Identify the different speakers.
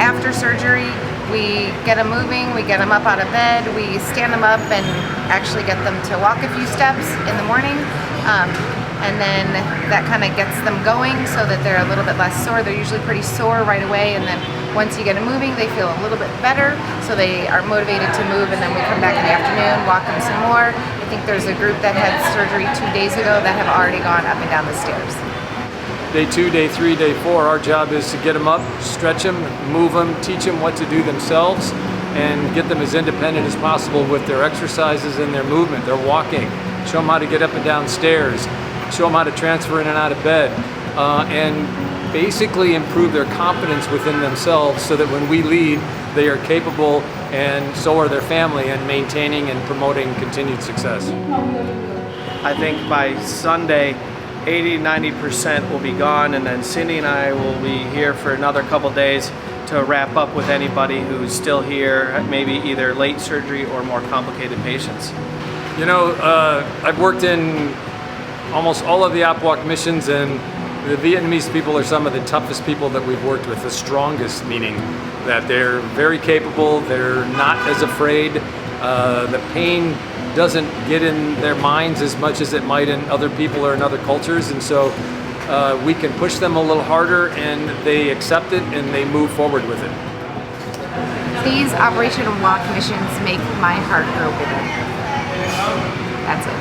Speaker 1: after surgery, we get them moving, we get them up out of bed, we stand them up and actually get them to walk a few steps in the morning. And then that kind of gets them going so that they're a little bit less sore. They're usually pretty sore right away, and then once you get them moving, they feel a little bit better, so they are motivated to move, and then we come back in the afternoon, walk them some more. I think there's a group that had surgery 2 days ago that have already gone up and down the stairs.
Speaker 2: Day 2, day 3, day 4, our job is to get them up, stretch them, move them, teach them what to do themselves, and get them as independent as possible with their exercises and their movement, their walking. Show them how to get up and down stairs, show them how to transfer in and out of bed, and basically improve their confidence within themselves so that when we lead, they are capable, and so are their family, in maintaining and promoting continued success.
Speaker 3: I think by Sunday, 80–90% will be gone, and then Cindy and I will be here for another couple days to wrap up with anybody who's still here, maybe either late surgery or more complicated patients.
Speaker 2: You know, I've worked in almost all of the OpWalk missions, and the Vietnamese people are some of the toughest people that we've worked with, the strongest, meaning that they're very capable, they're not as afraid, the pain doesn't get in their minds as much as it might in other people or in other cultures, and so we can push them a little harder, and they accept it and they move forward with it.
Speaker 1: These Operation Walk missions make my heart grow bigger. That's it.